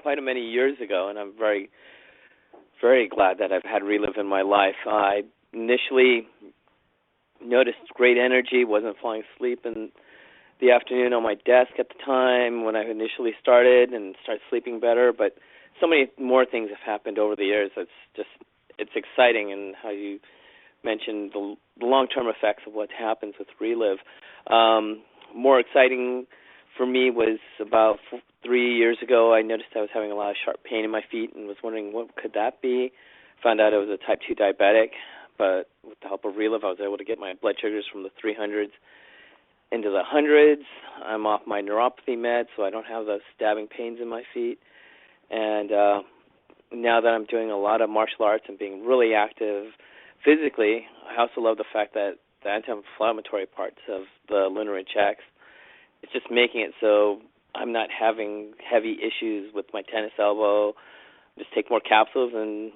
quite a many years ago, and I'm very, very glad that I've had Relive in my life. I initially noticed great energy, wasn't falling asleep in the afternoon on my desk at the time when I initially started, and started sleeping better. But so many more things have happened over the years. It's exciting, and how you mentioned the long-term effects of what happens with Relive. More exciting for me was about 3 years ago. I noticed I was having a lot of sharp pain in my feet and was wondering what could that be. Found out I was a type 2 diabetic, but with the help of Relive, I was able to get my blood sugars from the 300s into the hundreds. I'm off my neuropathy meds, so I don't have those stabbing pains in my feet. And now that I'm doing a lot of martial arts and being really active physically, I also love the fact that the anti-inflammatory parts of the Lunar Ridge X, it's just making it so I'm not having heavy issues with my tennis elbow. Just take more capsules and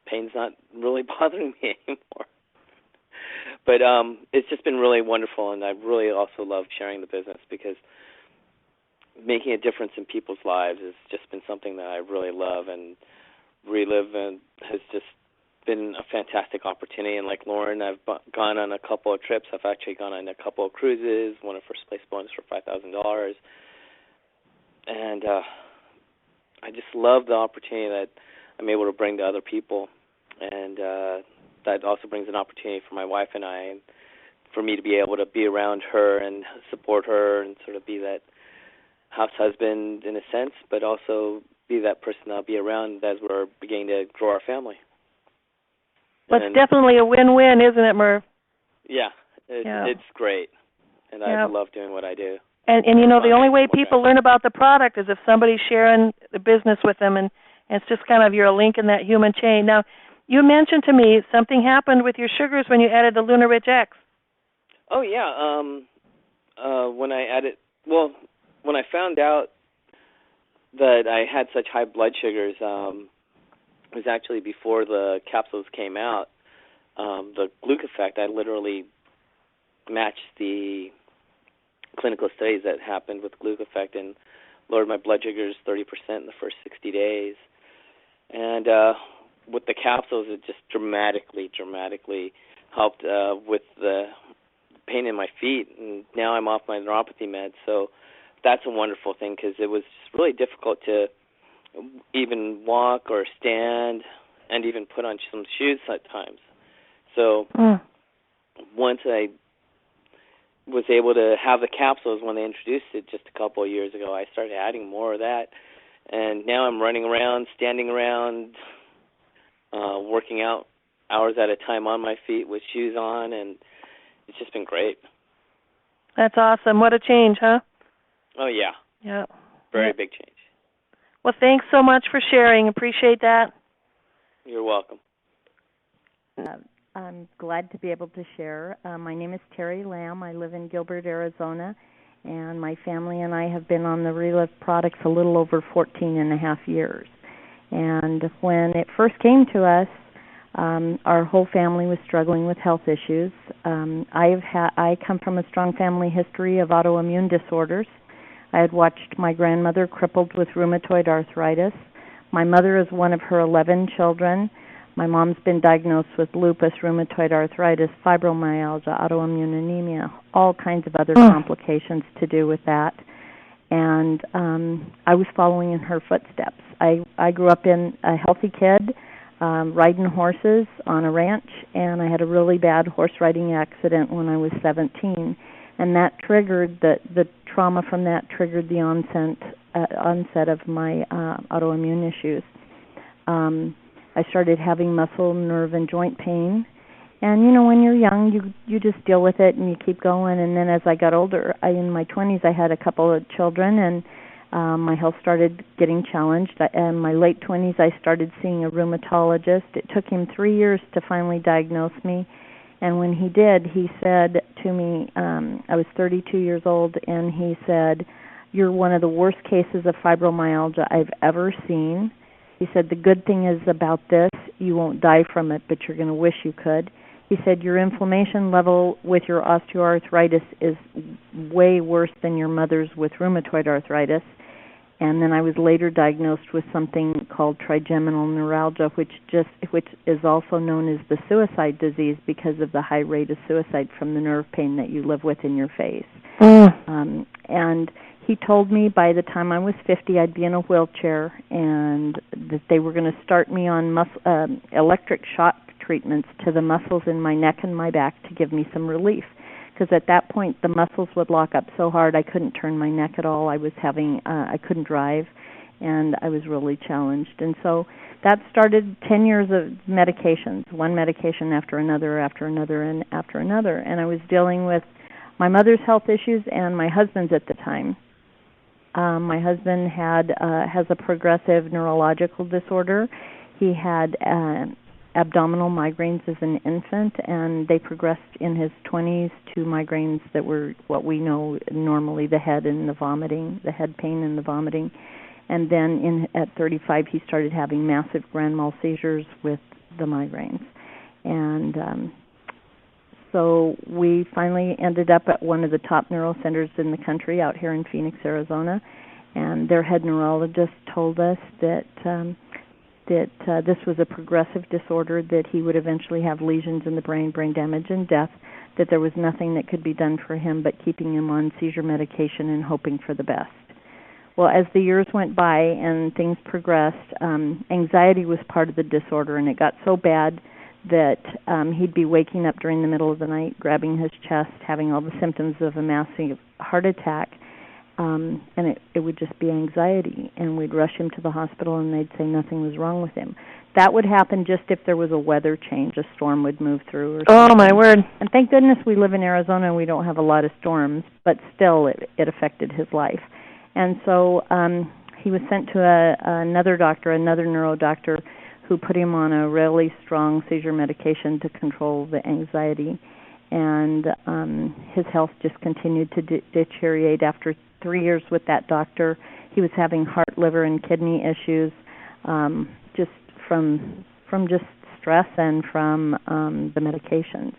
pain's not really bothering me anymore. But it's just been really wonderful, and I really also love sharing the business because making a difference in people's lives has just been something that I really love, and Relive has just been a fantastic opportunity. And like Lauren, I've gone on a couple of trips. I've actually gone on a couple of cruises, won a first place bonus for $5,000. And I just love the opportunity that I'm able to bring to other people. And that also brings an opportunity for my wife and I, for me to be able to be around her and support her and sort of be that house husband in a sense, but also be that person I'll be around as we're beginning to grow our family. Well, it's definitely a win-win, isn't it, Merv? Yeah, it's great, and I love doing what I do. And you know, the only way people learn about the product is if somebody's sharing the business with them, and it's just kind of you're a link in that human chain. Now, you mentioned to me something happened with your sugars when you added the Lunar Ridge X. Oh, yeah. When I found out that I had such high blood sugars, it was actually before the capsules came out. The Glucofect, I literally matched the clinical studies that happened with Glucofect and lowered my blood sugars 30% in the first 60 days. And with the capsules, it just dramatically helped with the pain in my feet. And now I'm off my neuropathy meds, so that's a wonderful thing because it was really difficult to even walk or stand and even put on some shoes at times. So once I was able to have the capsules when they introduced it just a couple of years ago, I started adding more of that. And now I'm running around, standing around, working out hours at a time on my feet with shoes on, and it's just been great. That's awesome. What a change, huh? Oh, yeah. Yeah. Very big change. Well, thanks so much for sharing. Appreciate that. You're welcome. I'm glad to be able to share. My name is Terry Lamb. I live in Gilbert, Arizona, and my family and I have been on the Relive products a little over 14 and a half years. And when it first came to us, our whole family was struggling with health issues. I come from a strong family history of autoimmune disorders. I had watched my grandmother crippled with rheumatoid arthritis. My mother is one of her 11 children. My mom's been diagnosed with lupus, rheumatoid arthritis, fibromyalgia, autoimmune anemia, all kinds of other complications to do with that. And I was following in her footsteps. I grew up in a healthy kid, riding horses on a ranch, and I had a really bad horse riding accident when I was 17. And that triggered, the trauma from that triggered the onset of my autoimmune issues. I started having muscle, nerve, and joint pain. And, you know, when you're young, you just deal with it and you keep going. And then as I got older, in my 20s, I had a couple of children, and my health started getting challenged. In my late 20s, I started seeing a rheumatologist. It took him 3 years to finally diagnose me. And when he did, he said to me, I was 32 years old, and he said, "You're one of the worst cases of fibromyalgia I've ever seen." He said, "The good thing is about this, you won't die from it, but you're going to wish you could." He said, "Your inflammation level with your osteoarthritis is way worse than your mother's with rheumatoid arthritis." And then I was later diagnosed with something called trigeminal neuralgia, which is also known as the suicide disease because of the high rate of suicide from the nerve pain that you live with in your face. And he told me by the time I was 50, I'd be in a wheelchair, and that they were going to start me on electric shock treatments to the muscles in my neck and my back to give me some relief. Because at that point, the muscles would lock up so hard I couldn't turn my neck at all. I couldn't drive, and I was really challenged. And so that started 10 years of medications, one medication after another, and after another. And I was dealing with my mother's health issues and my husband's at the time. My husband has a progressive neurological disorder. He had abdominal migraines as an infant, and they progressed in his 20s to migraines that were what we know normally, the head and the vomiting, the head pain and the vomiting. And then at 35, he started having massive grand mal seizures with the migraines. And so we finally ended up at one of the top neuro centers in the country out here in Phoenix, Arizona, and their head neurologist told us that this was a progressive disorder, that he would eventually have lesions in the brain damage, and death, that there was nothing that could be done for him but keeping him on seizure medication and hoping for the best. Well, as the years went by and things progressed, anxiety was part of the disorder, and it got so bad that he'd be waking up during the middle of the night, grabbing his chest, having all the symptoms of a massive heart attack, and it would just be anxiety, and we'd rush him to the hospital, and they'd say nothing was wrong with him. That would happen just if there was a weather change, a storm would move through. Or something. Oh, my word. And thank goodness we live in Arizona and we don't have a lot of storms, but still it affected his life. And so he was sent to another doctor, another neuro doctor, who put him on a really strong seizure medication to control the anxiety. And his health just continued to deteriorate. After 3 years with that doctor, he was having heart, liver, and kidney issues, just from just stress and from the medications.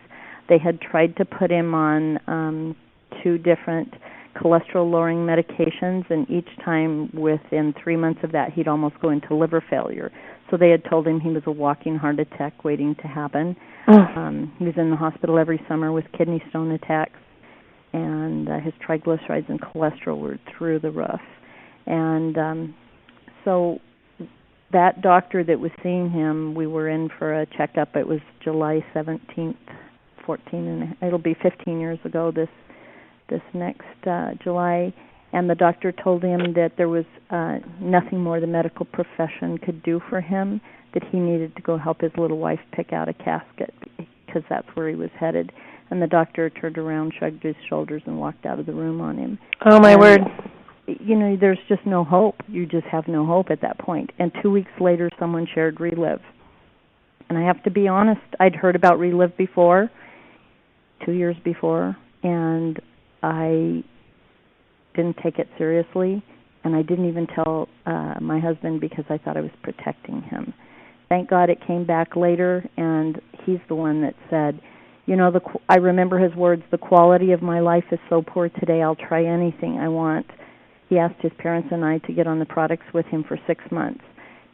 They had tried to put him on 2 different cholesterol-lowering medications, and each time within 3 months of that, he'd almost go into liver failure. So they had told him he was a walking heart attack waiting to happen. He was in the hospital every summer with kidney stone attacks, and his triglycerides and cholesterol were through the roof. And so that doctor that was seeing him, we were in for a checkup. It was July 17th, and it'll be 15 years ago this next July. And the doctor told him that there was nothing more the medical profession could do for him, that he needed to go help his little wife pick out a casket because that's where he was headed. And the doctor turned around, shrugged his shoulders, and walked out of the room on him. Oh, my word. You know, there's just no hope. You just have no hope at that point. And 2 weeks later, someone shared Relive. And I have to be honest, I'd heard about Relive before, 2 years before, and I didn't take it seriously, and I didn't even tell my husband because I thought I was protecting him. Thank God it came back later, and he's the one that said, you know, I remember his words, the quality of my life is so poor today, I'll try anything I want. He asked his parents and I to get on the products with him for 6 months.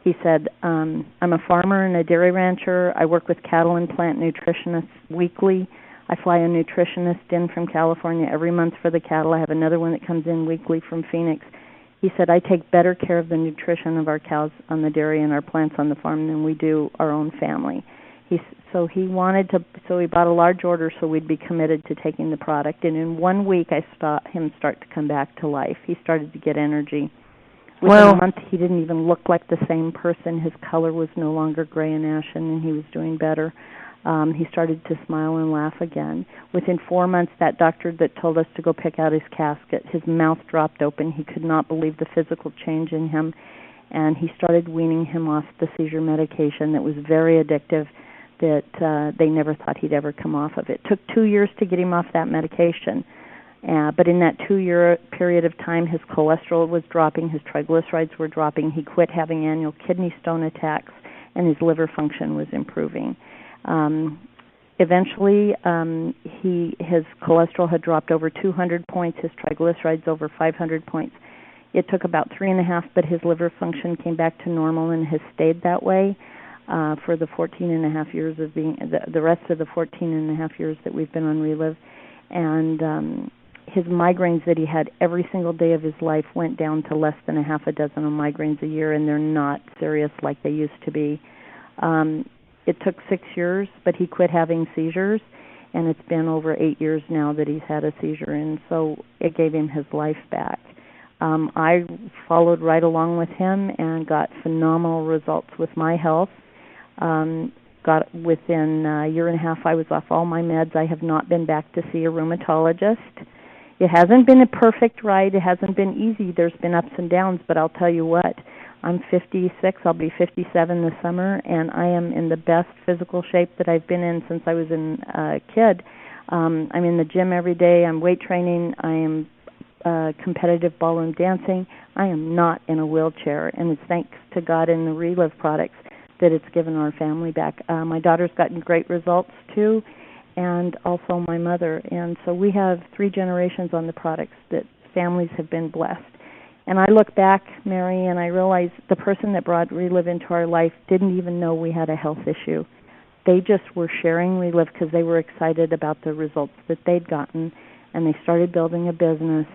He said, I'm a farmer and a dairy rancher. I work with cattle and plant nutritionists weekly. I fly a nutritionist in from California every month for the cattle. I have another one that comes in weekly from Phoenix. He said, I take better care of the nutrition of our cows on the dairy and our plants on the farm than we do our own family. So he bought a large order so we'd be committed to taking the product. And in 1 week, I saw him start to come back to life. He started to get energy. Within a month, he didn't even look like the same person. His color was no longer gray and ashen, and he was doing better. He started to smile and laugh again. Within 4 months, that doctor that told us to go pick out his casket, his mouth dropped open. He could not believe the physical change in him, and he started weaning him off the seizure medication that was very addictive, that they never thought he'd ever come off of it. It took 2 years to get him off that medication, but in that 2-year period of time, his cholesterol was dropping, his triglycerides were dropping, he quit having annual kidney stone attacks, and his liver function was improving. Eventually, his cholesterol had dropped over 200 points, his triglycerides over 500 points. It took about 3.5, but his liver function came back to normal and has stayed that way for the 14.5 years of being, the rest of the 14.5 years that we've been on Relive. And his migraines that he had every single day of his life went down to less than a half a dozen of migraines a year, and they're not serious like they used to be. It took 6 years, but he quit having seizures, and it's been over 8 years now that he's had a seizure, and so it gave him his life back. I followed right along with him and got phenomenal results with my health. Got within a year and a half, I was off all my meds. I have not been back to see a rheumatologist. It hasn't been a perfect ride. It hasn't been easy. There's been ups and downs, but I'll tell you what, I'm 56. I'll be 57 this summer, and I am in the best physical shape that I've been in since I was a kid. I'm in the gym every day. I'm weight training. I am competitive ballroom dancing. I am not in a wheelchair, and it's thanks to God and the Relive products that it's given our family back. My daughter's gotten great results, too, and also my mother. And so we have 3 generations on the products that families have been blessed. And I look back, Mary, and I realize the person that brought Relive into our life didn't even know we had a health issue. They just were sharing Relive because they were excited about the results that they'd gotten, and they started building a business,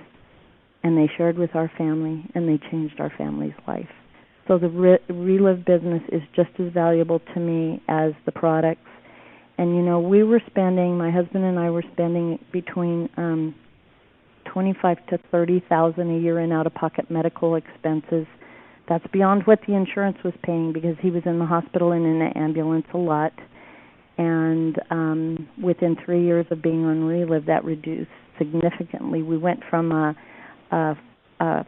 and they shared with our family, and they changed our family's life. So the Relive business is just as valuable to me as the products. And, you know, we were spending, my husband and I were spending between $25,000 to $30,000 a year in out-of-pocket medical expenses. That's beyond what the insurance was paying because he was in the hospital and in the ambulance a lot. And within 3 years of being on Relive, that reduced significantly. We went from a $400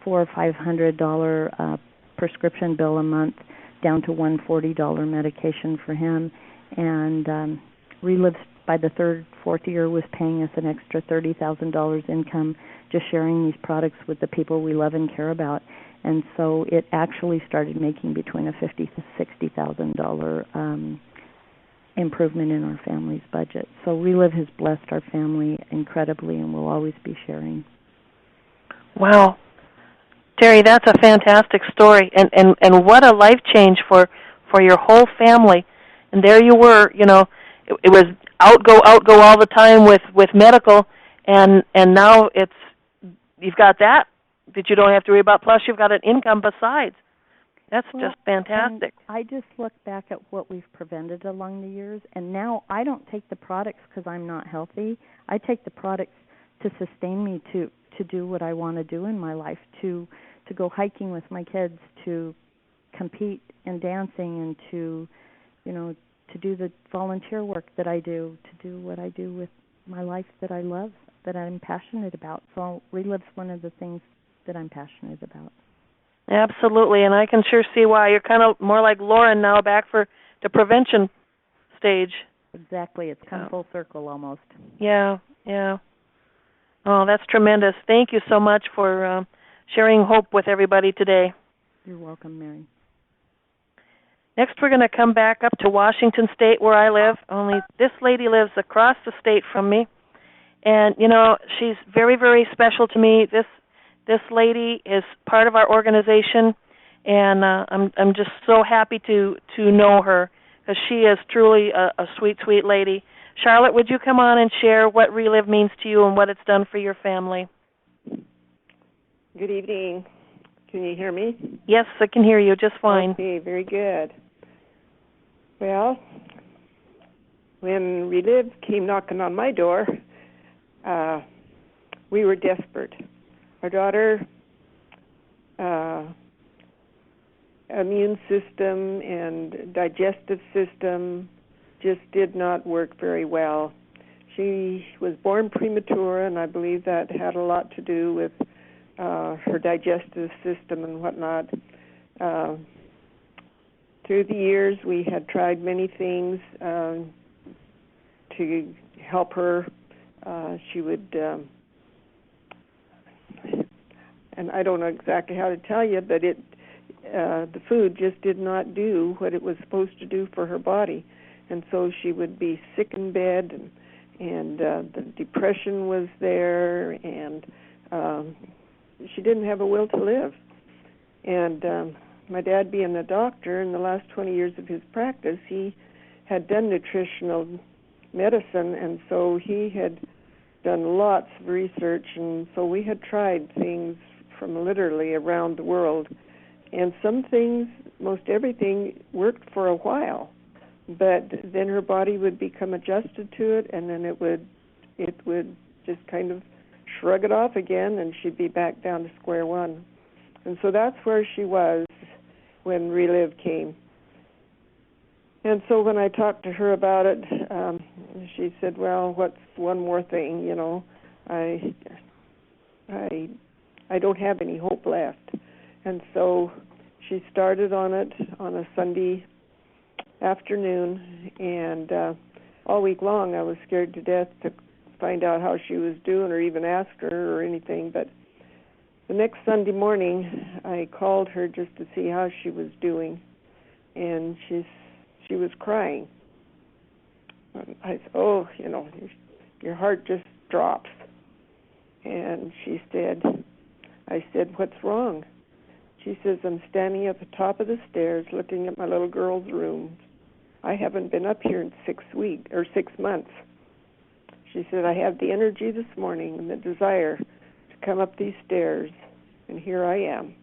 or $500 prescription bill a month down to $140 medication for him. And Relive, by the 3rd, 4th year, was paying us an extra $30,000 income just sharing these products with the people we love and care about. And so it actually started making between a $50,000 to $60,000 improvement in our family's budget. So Relive has blessed our family incredibly, and we'll always be sharing. Wow. Terry, that's a fantastic story, and what a life change for your whole family. And there you were, you know, it was out go all the time with medical, and now you've got that you don't have to worry about, plus you've got an income besides. That's just fantastic. I just look back at what we've prevented along the years, and now I don't take the products because I'm not healthy. I take the products to sustain me to do what I want to do in my life, to go hiking with my kids, to compete in dancing, and to do the volunteer work that I do, to do what I do with my life that I love, that I'm passionate about. So Relive's one of the things that I'm passionate about. Absolutely, and I can sure see why. You're kind of more like Lauren now, back for the prevention stage. Exactly. It's come full circle almost. Yeah. Oh, that's tremendous. Thank you so much for sharing hope with everybody today. You're welcome, Mary. Next, we're going to come back up to Washington State, where I live. Only this lady lives across the state from me. And, you know, she's very, very special to me. This lady is part of our organization, and I'm just so happy to know her, because she is truly a sweet, sweet lady. Charlotte, would you come on and share what Relive means to you and what it's done for your family? Good evening. Can you hear me? Yes, I can hear you just fine. Okay, very good. Well, when Relive came knocking on my door, we were desperate. Our daughter, immune system and digestive system just did not work very well. She was born premature, and I believe that had a lot to do with her digestive system and whatnot. Through the years, we had tried many things to help her. She would, and I don't know exactly how to tell you, but the food just did not do what it was supposed to do for her body. And so she would be sick in bed, and the depression was there, and she didn't have a will to live. And my dad being a doctor, in the last 20 years of his practice, he had done nutritional medicine, and so he had done lots of research, and so we had tried things from literally around the world. And some things, most everything, worked for a while, but then her body would become adjusted to it, and then it would just kind of shrug it off again, and she'd be back down to square one. And so that's where she was when Relive came. And so when I talked to her about it, she said, "Well, what's one more thing? You know, I don't have any hope left." And so she started on it on a Sunday afternoon, and all week long I was scared to death to find out how she was doing or even ask her or anything. But the next Sunday morning I called her just to see how she was doing, and she was crying. I said, "Oh, you know, your heart just drops." And she said, I said, "What's wrong?" She says, "I'm standing at the top of the stairs looking at my little girl's room. I haven't been up here in 6 months. She said, "I had the energy this morning and the desire to come up these stairs, and here I am,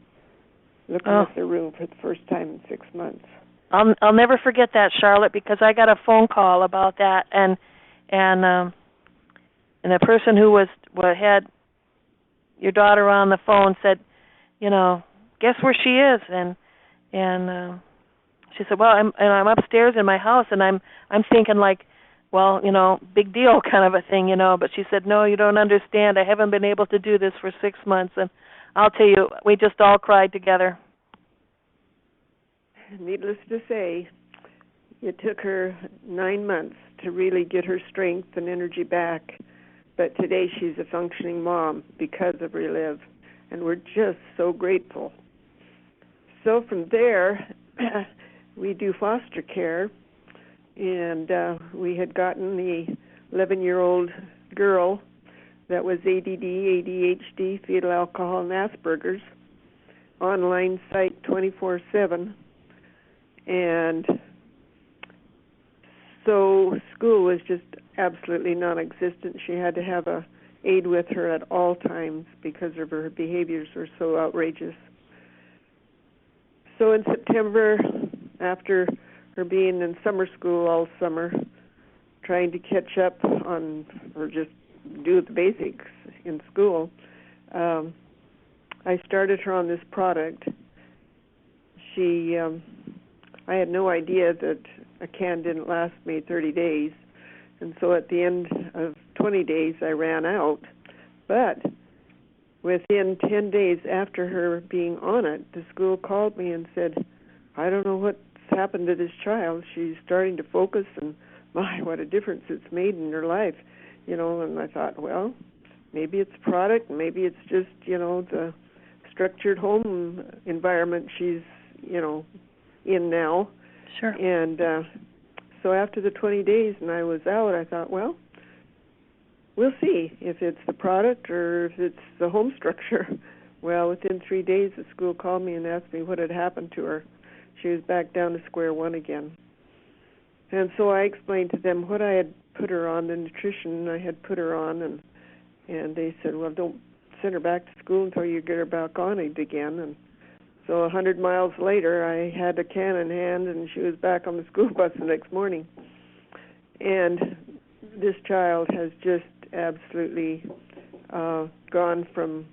looking at the room for the first time in 6 months." I'll never forget that, Charlotte, because I got a phone call about that, and the person who had your daughter on the phone said, "You know, guess where she is?" And she said, "Well, I'm upstairs in my house," and I'm thinking like, well, you know, big deal kind of a thing, you know. But she said, "No, you don't understand. I haven't been able to do this for 6 months," and I'll tell you, we just all cried together. Needless to say, it took her 9 months to really get her strength and energy back. But today she's a functioning mom because of Relive, and we're just so grateful. So from there, we do foster care, and we had gotten the 11-year-old girl that was ADD, ADHD, fetal alcohol, and Asperger's, online site 24/7. And so school was just absolutely non-existent. She had to have a aide with her at all times because of her behaviors were so outrageous. So in September, after her being in summer school all summer, trying to catch up on, or just do the basics in school, I started her on this product. I had no idea that a can didn't last me 30 days, and so at the end of 20 days I ran out. But within 10 days after her being on it, the school called me and said, "I don't know what's happened to this child. She's starting to focus, and my, what a difference it's made in her life." You know, and I thought, well, maybe it's product, maybe it's just, you know, the structured home environment she's, you know, in now. Sure. And so after the 20 days and I was out, I thought, well, we'll see if it's the product or if it's the home structure. Well, within 3 days, the school called me and asked me what had happened to her. She was back down to square one again. And so I explained to them what I had put her on, the nutrition I had put her on, and they said, "Well, don't send her back to school until you get her back on it again." And so 100 miles later, I had a can in hand, and she was back on the school bus the next morning. And this child has just absolutely gone from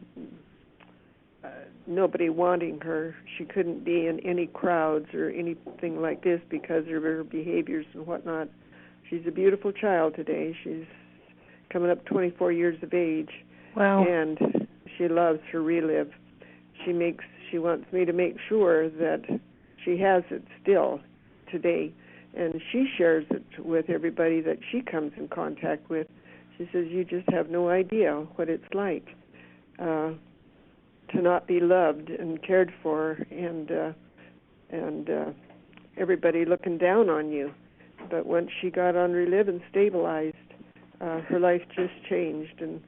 nobody wanting her. She couldn't be in any crowds or anything like this because of her behaviors and whatnot. She's a beautiful child today. She's coming up 24 years of age. Wow. And she loves her Relive. She wants me to make sure that she has it still today, and she shares it with everybody that she comes in contact with. She says, "You just have no idea what it's like to not be loved and cared for, and everybody looking down on you." But once she got on Relive and stabilized, her life just changed, and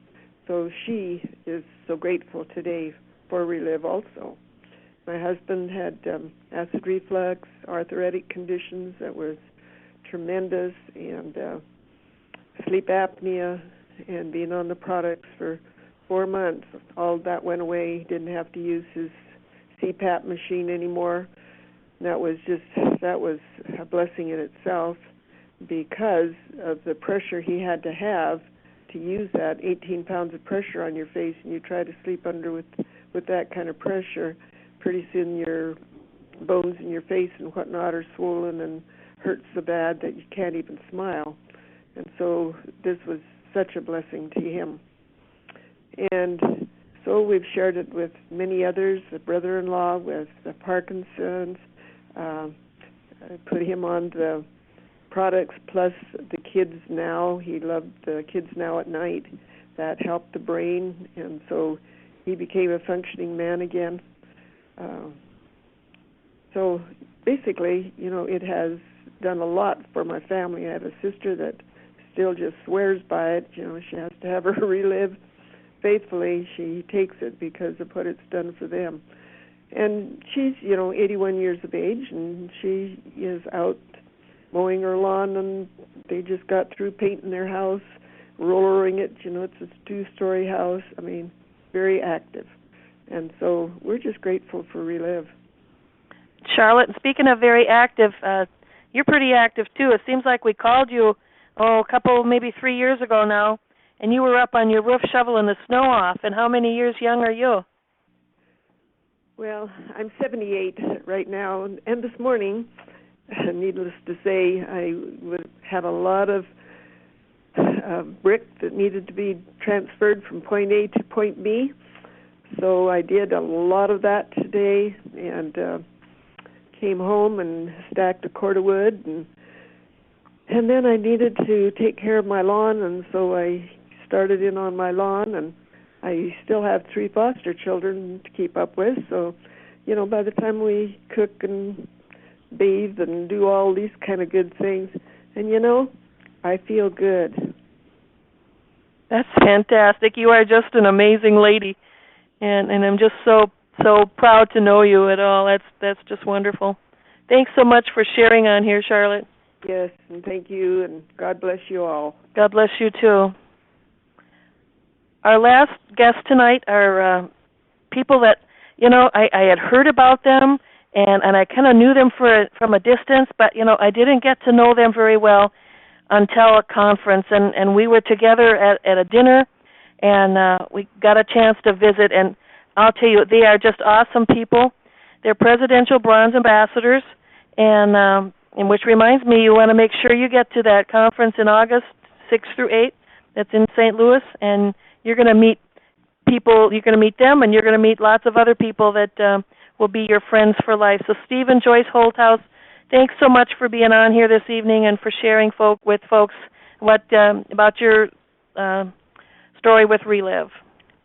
So she is so grateful today for Relive also. My husband had acid reflux, arthritic conditions that was tremendous, and sleep apnea, and being on the products for 4 months. All that went away. He didn't have to use his CPAP machine anymore. That was a blessing in itself, because of the pressure he had to have to use that 18 pounds of pressure on your face, and you try to sleep under with that kind of pressure. Pretty soon your bones in your face and whatnot are swollen and hurts so bad that you can't even smile. And so this was such a blessing to him. And so we've shared it with many others, the brother-in-law with the Parkinson's. I put him on the products, plus the Kids Now. He loved the Kids Now at night. That helped the brain, and so he became a functioning man again. So basically, it has done a lot for my family. I have a sister that still just swears by it. She has to have her Relive faithfully. She takes it because of what it's done for them. And she's, 81 years of age, and she is out mowing her lawn, and they just got through painting their house, rollering it. It's a 2-story house. I mean, very active. And so we're just grateful for Relive. Charlotte, speaking of very active, you're pretty active too. It seems like we called you, a couple, maybe 3 years ago now, and you were up on your roof shoveling the snow off. And how many years young are you? Well, I'm 78 right now, and this morning, needless to say, I would have a lot of brick that needed to be transferred from point A to point B. So I did a lot of that today, and came home and stacked a cord of wood, and then I needed to take care of my lawn, and so I started in on my lawn, and I still have 3 foster children to keep up with. So, by the time we cook and bathe and do all these kind of good things, and I feel good. That's fantastic. You are just an amazing lady, and I'm just so proud to know you at all. That's just wonderful. Thanks so much for sharing on here, Charlotte. Yes, and thank you, and God bless you all. God bless you too. Our last guests tonight are people that, I had heard about them, and I kind of knew them from a distance, but, I didn't get to know them very well until a conference, and we were together at a dinner, and we got a chance to visit, and I'll tell you, they are just awesome people. They're Presidential Bronze Ambassadors, and which reminds me, you want to make sure you get to that conference in August 6 through 8. That's in St. Louis, and you're going to meet people. You're going to meet them, and you're going to meet lots of other people that will be your friends for life. So, Steve and Joyce Holthouse, thanks so much for being on here this evening and for sharing with folks about your story with Relive.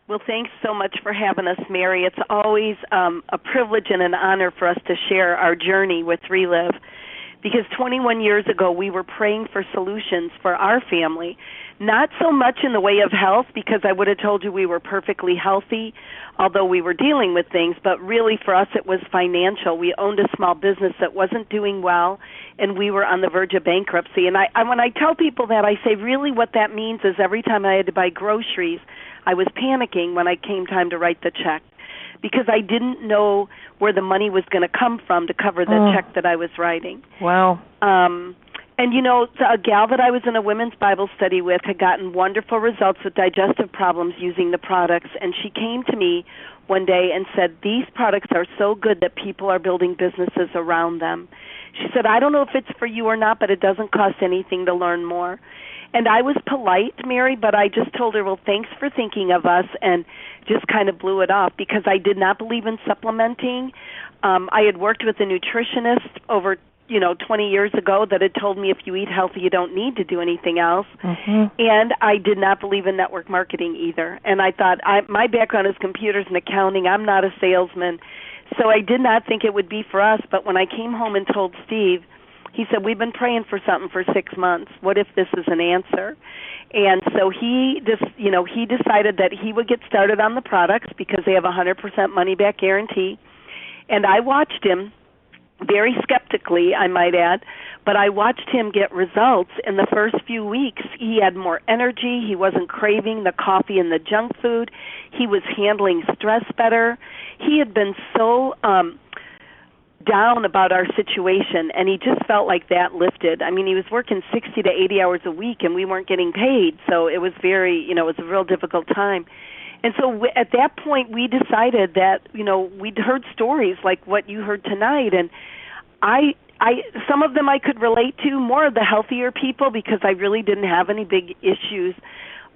Well, thanks so much for having us, Mary. It's always a privilege and an honor for us to share our journey with Relive, because 21 years ago we were praying for solutions for our family, not so much in the way of health, because I would have told you we were perfectly healthy, although we were dealing with things, but really for us it was financial. We owned a small business that wasn't doing well, and we were on the verge of bankruptcy. And when I tell people that, I say really what that means is every time I had to buy groceries, I was panicking when it came time to write the check, because I didn't know where the money was going to come from to cover the check that I was writing. Wow. And, a gal that I was in a women's Bible study with had gotten wonderful results with digestive problems using the products, and she came to me one day and said, these products are so good that people are building businesses around them. She said, I don't know if it's for you or not, but it doesn't cost anything to learn more. And I was polite, Mary, but I just told her, well, thanks for thinking of us, and just kind of blew it off, because I did not believe in supplementing. I had worked with a nutritionist over 20 years ago that had told me if you eat healthy, you don't need to do anything else. Mm-hmm. And I did not believe in network marketing either. And I thought, my background is computers and accounting. I'm not a salesman. So I did not think it would be for us. But when I came home and told Steve, he said, we've been praying for something for 6 months. What if this is an answer? And so he decided that he would get started on the products because they have a 100% money-back guarantee. And I watched him very skeptically, I might add, but I watched him get results in the first few weeks. He had more energy. He wasn't craving the coffee and the junk food. He was handling stress better. He had been so down about our situation, and he just felt like that lifted. I mean, he was working 60 to 80 hours a week, and we weren't getting paid, so it was it was a real difficult time. And so at that point, we decided that, we'd heard stories like what you heard tonight, and I some of them I could relate to, more of the healthier people, because I really didn't have any big issues.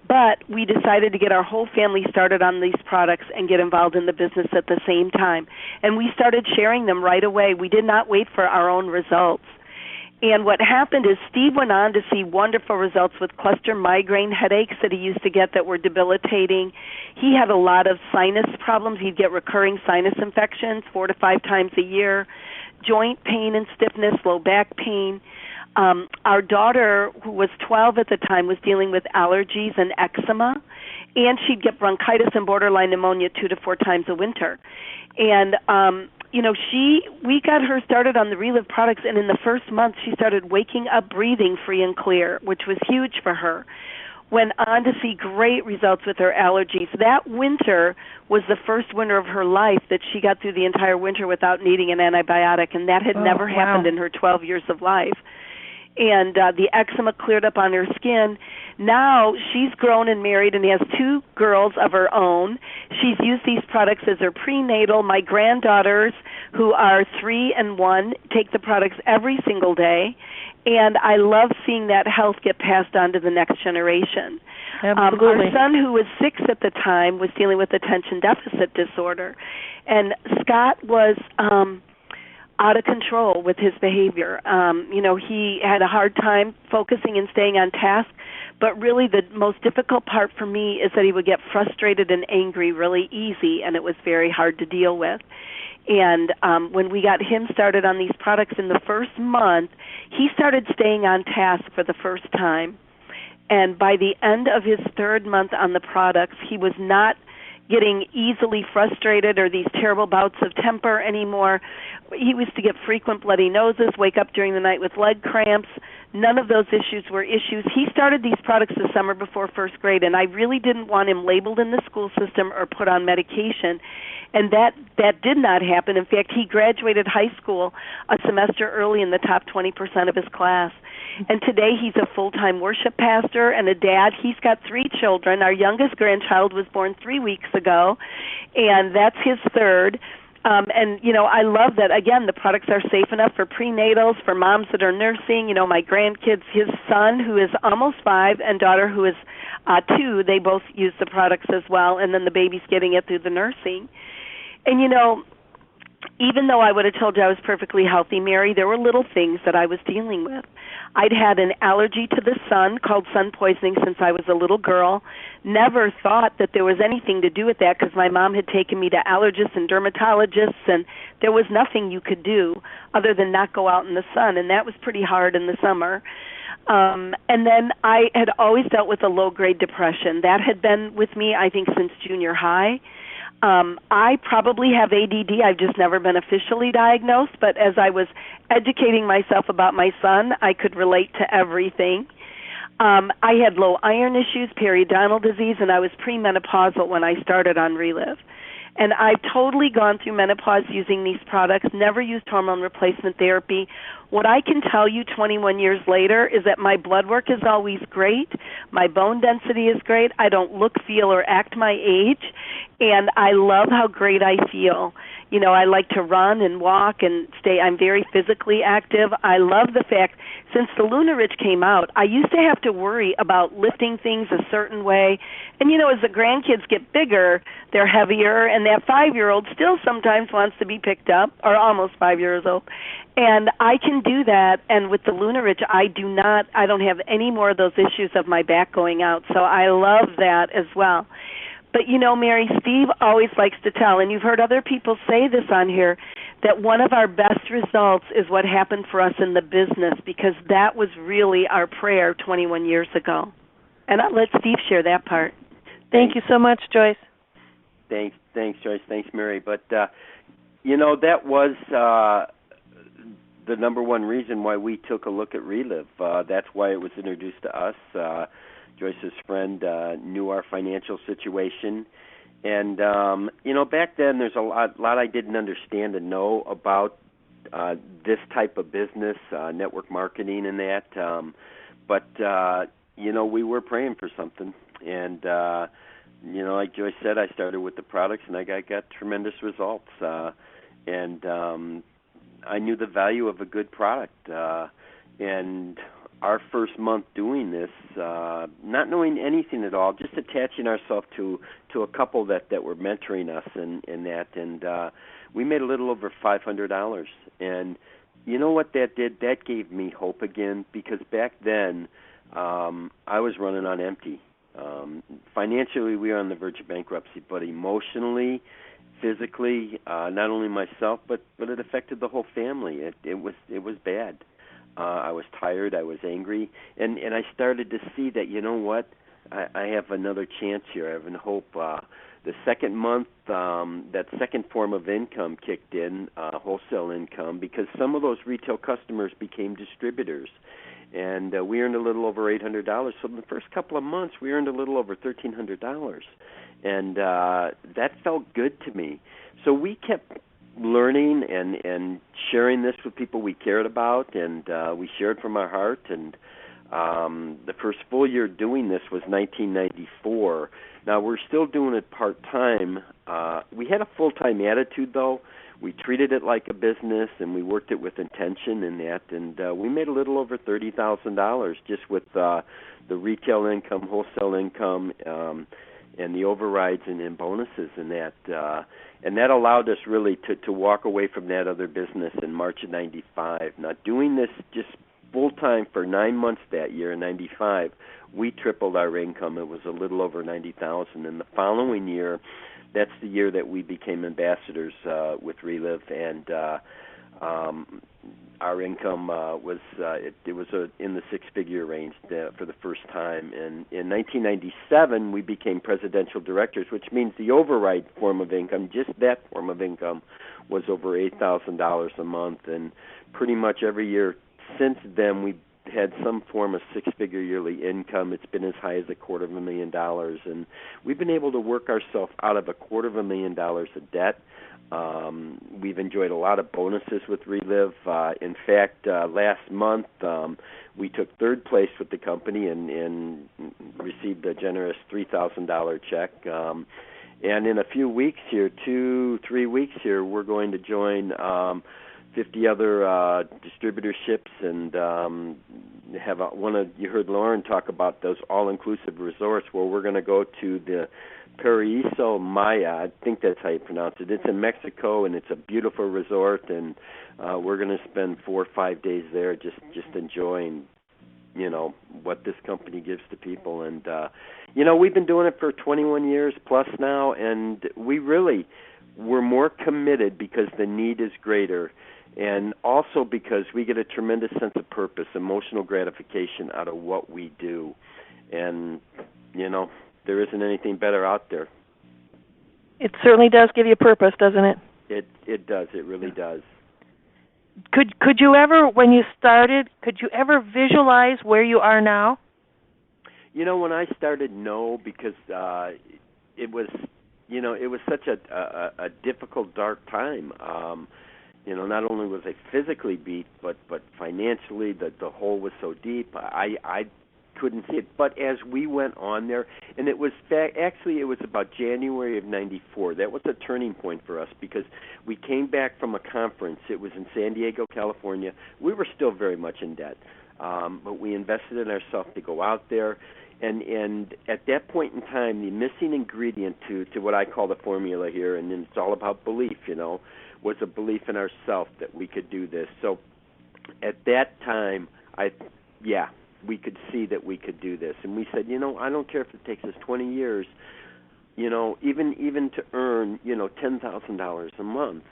But we decided to get our whole family started on these products and get involved in the business at the same time. And we started sharing them right away. We did not wait for our own results. And what happened is Steve went on to see wonderful results with cluster migraine headaches that he used to get that were debilitating. He had a lot of sinus problems. He'd get recurring sinus infections 4 to 5 times a year, joint pain and stiffness, low back pain. Our daughter, who was 12 at the time, was dealing with allergies and eczema, and she'd get bronchitis and borderline pneumonia 2 to 4 times a winter. And we got her started on the Relive products, and in the first month she started waking up breathing free and clear, which was huge for her. Went on to see great results with her allergies. That winter was the first winter of her life that she got through the entire winter without needing an antibiotic, and that had never happened in her 12 years of life. And the eczema cleared up on her skin. Now she's grown and married and has 2 girls of her own. She's used these products as her prenatal. My granddaughters, who are 3 and 1, take the products every single day. And I love seeing that health get passed on to the next generation. Absolutely. Our son, who was 6 at the time, was dealing with attention deficit disorder. And Scott was out of control with his behavior. He had a hard time focusing and staying on task, but really the most difficult part for me is that he would get frustrated and angry really easy, and it was very hard to deal with. And when we got him started on these products in the first month, he started staying on task for the first time. And by the end of his 3rd month on the products, he was not getting easily frustrated or these terrible bouts of temper anymore. He used to get frequent bloody noses, wake up during the night with leg cramps. None of those issues were issues. He started these products the summer before 1st grade, and I really didn't want him labeled in the school system or put on medication. And that did not happen. In fact, he graduated high school a semester early in the top 20% of his class. And today he's a full-time worship pastor and a dad. He's got 3 children. Our youngest grandchild was born 3 weeks ago, and that's his 3rd. I love that, again, the products are safe enough for prenatals, for moms that are nursing. My grandkids, his son, who is almost 5, and daughter, who is 2, they both use the products as well, and then the baby's getting it through the nursing. And, even though I would have told you I was perfectly healthy, Mary, there were little things that I was dealing with. I'd had an allergy to the sun called sun poisoning since I was a little girl. Never thought that there was anything to do with that because my mom had taken me to allergists and dermatologists, and there was nothing you could do other than not go out in the sun, and that was pretty hard in the summer. And then I had always dealt with a low-grade depression. That had been with me, I think, since junior high. I probably have ADD. I've just never been officially diagnosed, but as I was educating myself about my son, I could relate to everything. I had low iron issues, periodontal disease, and I was premenopausal when I started on Relive. And I've totally gone through menopause using these products, never used hormone replacement therapy. What I can tell you 21 years later is that my blood work is always great, my bone density is great, I don't look, feel, or act my age, and I love how great I feel. I like to run and walk and I'm very physically active. I love the fact, since the Luna Ridge came out, I used to have to worry about lifting things a certain way. And, as the grandkids get bigger, they're heavier, and that 5-year-old still sometimes wants to be picked up, or almost 5 years old. And I can do that, and with the Luna Ridge, I don't have any more of those issues of my back going out. So I love that as well. But, Mary, Steve always likes to tell, and you've heard other people say this on here, that one of our best results is what happened for us in the business, because that was really our prayer 21 years ago. And I'll let Steve share that part. Thank you so much, Joyce. Thanks, Joyce. Thanks, Mary. But, that was the number one reason why we took a look at Relive. That's why it was introduced to us. Joyce's friend knew our financial situation. And, back then there's a lot I didn't understand and know about this type of business, network marketing and that. But we were praying for something. And, like Joyce said, I started with the products and I got tremendous results. And I knew the value of a good product. And our first month doing this, not knowing anything at all, just attaching ourselves to a couple that were mentoring us in that, and we made a little over $500. And you know what that did? That gave me hope again, because back then I was running on empty. Financially, we were on the verge of bankruptcy, but emotionally, physically, not only myself, but it affected the whole family. It was bad. I was tired. I was angry, and I started to see that, you know what, I have another chance here. I have a hope. The second month, that second form of income kicked in, wholesale income, because some of those retail customers became distributors, and we earned a little over $800. So in the first couple of months, we earned a little over $1,300, and that felt good to me. So we kept learning and sharing this with people we cared about, and we shared from our heart. And the first full year doing this was 1994. Now, we're still doing it part-time. We had a full-time attitude, though. We treated it like a business, and we worked it with intention in that, and we made a little over $30,000 just with the retail income, wholesale income, and the overrides and bonuses in that. And that allowed us really to walk away from that other business in March of 95. Now, doing this just full-time for 9 months that year in 95, we tripled our income. It was a little over $90,000. And the following year, that's the year that we became ambassadors with Relive, and our income was in the six-figure range for the first time. And in 1997, we became presidential directors, which means the override form of income, just that form of income, was over $8,000 a month. And pretty much every year since then, we had some form of six-figure yearly income. It's been as high as $250,000, and we've been able to work ourselves out of $250,000 of debt. We've enjoyed a lot of bonuses with Relive. In fact, last month we took third place with the company and received a generous $3,000 check. And in a few weeks here, 2-3 weeks here, we're going to join 50 other distributorships and have you heard Lauren talk about those all-inclusive resorts where we're going to go to the Paraíso Maya. I think that's how you pronounce it. It's in Mexico, and it's a beautiful resort, and we're going to spend 4 or 5 days there just enjoying, what this company gives to people. And, we've been doing it for 21 years plus now, and we're more committed because the need is greater, and also because we get a tremendous sense of purpose, emotional gratification out of what we do. And, there isn't anything better out there. It certainly does give you purpose, doesn't it? It does. It really does. Could you ever, when you started, visualize where you are now? When I started, no, because it was such a difficult, dark time. Not only was I physically beat, but financially, the hole was so deep. I couldn't see it. But as we went on there, and it was about January of 94. That was a turning point for us, because we came back from a conference. It was in San Diego, California. We were still very much in debt, but we invested in ourselves to go out there. And at that point in time, the missing ingredient to what I call the formula here, and it's all about belief, was a belief in ourselves that we could do this. So at that time, we could see that we could do this. And we said, I don't care if it takes us 20 years, even to earn, $10,000 a month.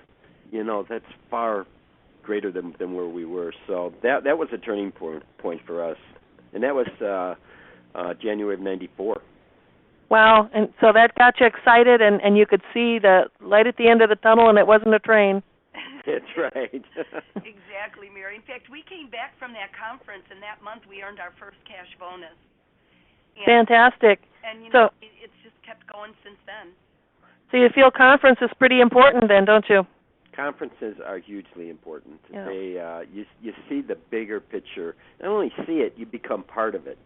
that's far greater than where we were. So that was a turning point for us, and that was January of '94. Wow, and so that got you excited, and you could see the light at the end of the tunnel, and it wasn't a train. That's right. Exactly, Mary. In fact, we came back from that conference, and that month we earned our first cash bonus. And, fantastic. And, it's just kept going since then. So you feel conference is pretty important then, don't you? Conferences are hugely important. Yeah. They you see the bigger picture. Not only see it, you become part of it.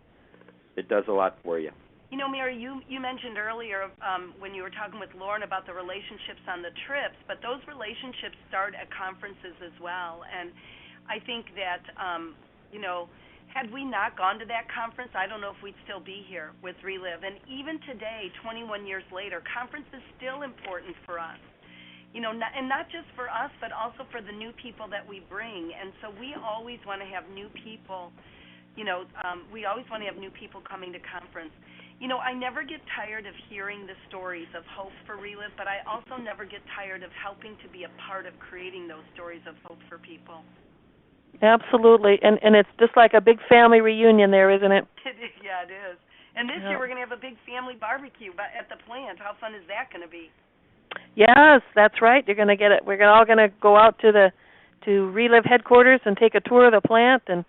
It does a lot for you. Mary, you mentioned earlier when you were talking with Lauren about the relationships on the trips, but those relationships start at conferences as well. And I think that, had we not gone to that conference, I don't know if we'd still be here with Relive. And even today, 21 years later, conference is still important for us. And not just for us, but also for the new people that we bring. And so we always want to have new people. We always want to have new people coming to conference. I never get tired of hearing the stories of hope for Relive, but I also never get tired of helping to be a part of creating those stories of hope for people. Absolutely, and it's just like a big family reunion there, isn't it? Yeah, it is. And this year we're going to have a big family barbecue at the plant. How fun is that going to be? Yes, that's right. You're going to get it. We're all going to go out to Relive headquarters and take a tour of the plant and